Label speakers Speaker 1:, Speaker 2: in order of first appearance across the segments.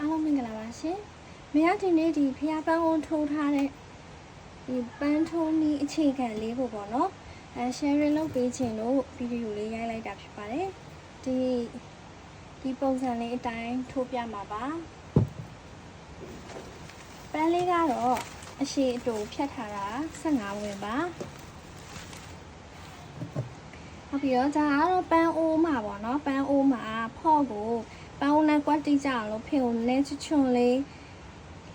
Speaker 1: အားလုံးမင်္ဂလာပါရှင်။မရဒီနေ့ဒီဖျားပန်းကိုထိုးထားတဲ့ဒီပန်းထိုးနည်းအခြေခံလေးကိုပေါ့နော်။ sharing လုပ်ပေးခြင်းလို့ဗီဒီယိုလေးရိုက်လိုက်တာဖြစ်ပါတယ်။ဒီပုံစံလေးအတိုင်းထိုးပြမှာပါ။ပန်းလေးကတော့အရှိအတူဖြတ်ထားတာ15ဝင်ပါ။နောက်ပြီးတော့ဒါကတော့ပန်းအိုးမှာပေါ့နော်။ပန်းအိုးမှာဖော့ကိုပန်းအိုးနဲ့ကွက်တိကြအောင်လို့ဖင်ကိုနည်းချွန်လေး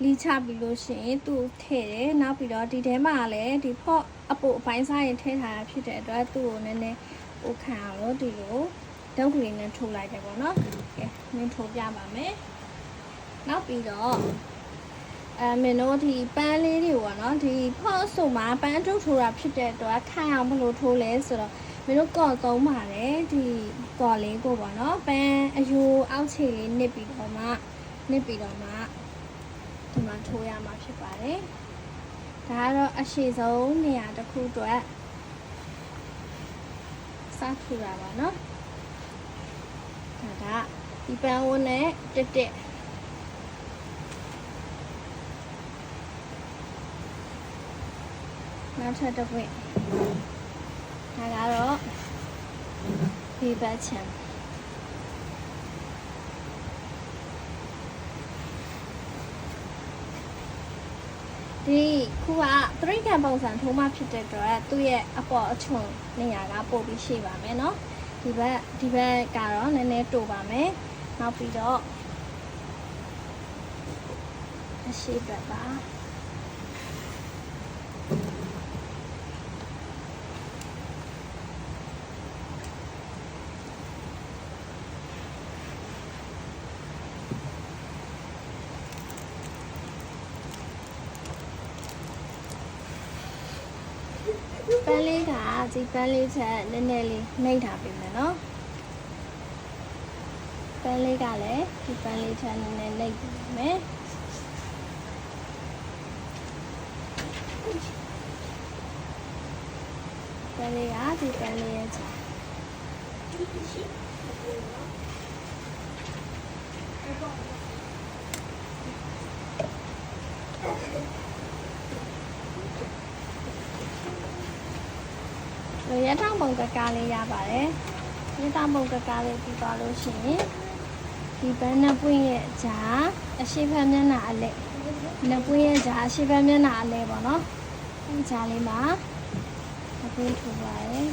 Speaker 1: လီချပြီးလို့ရှိရင်သူ့ထည့်တယ်နောက်ပြီးတော့ဒီထဲမှာလည်းဒီဖော့အပိုအပိုင်းစားရင်ထည့်ထားတာဖြစ်တဲ့အတွက်သူ့ကိုနည်းနည်းပိုခံအောင်လို့ဒီလိုဒုတ်ကလေးနဲ့ထိုးလိုက်တယ်ပေါ့နော်ကဲမင်းထိုးပြပါမယ်နောက်ပြီးတော့မင်းတို့ဒီပန်းလေးတွေပေါ့နော်ဒီဖော့ဆိုမှာပန်းတုပ်ထိုးတာဖြစ်တဲ့အတွက်ခိုင်အောင်ဘယ်လိုထိုးလဲဆိုတော့မင်းတို့ကော်သုံးပါတယ်ဒီကော်လေးကိုပေါ့နော်ပန်းအယိုးအောက်ခြေလေးနစ်ပြီးတော့မှဒီမှာထိုးရမှာဖြစ်ပါတယ်ဒါကတော့အရှိဆုံးနေရာတစ်ခုအတွက်စထူတာပါနော်ဒါကဒီပန်းဝန်းနဲ့တက်နောက်ထပ်တစ်ပွင့်ဒါကတော့ဒီဘက်ချမ်းဒီခုကသရိတ်ခံပုံစံထိုးမှဖြစ်တဲ့အတွက်သူ့ရဲ့အပေါ်အချွန်နေရာကပို့ပြီးရှိပါမယ်เนาะဒီဘက်ကတော့နည်းနည်းတိုပါမယ်နောက်ပြီးတော့အရှိဘက်ပါပန်းလေးကဒီပန်းလေးချက်နည်းနည်းလေးနှိပ်ထားပေးမယ်နော်ပန်းလေးကလည်းဒီပန်းလေးချက်နည်းနည်းနှိပ်ပေးမယ်ပန်းလေးကဒီပန်းလေးရဲ့ချက်ရထောင်ပုံကကားလေးရပါတယ်ရထောင်ပုံကကားလေးပြီးသွားလို့ရှိရင်ဒီဘန်းနှစ်ပွင့်ရဲ့ဂျာအရှိဖက်မျက်နှာအလဲနှစ်ပွင့်ရဲ့ဂျာအရှိဖက်မျက်နှာအလဲပေါ့နော်ဒီဂျာလေးမှာအပွင့်ထူပါတယ်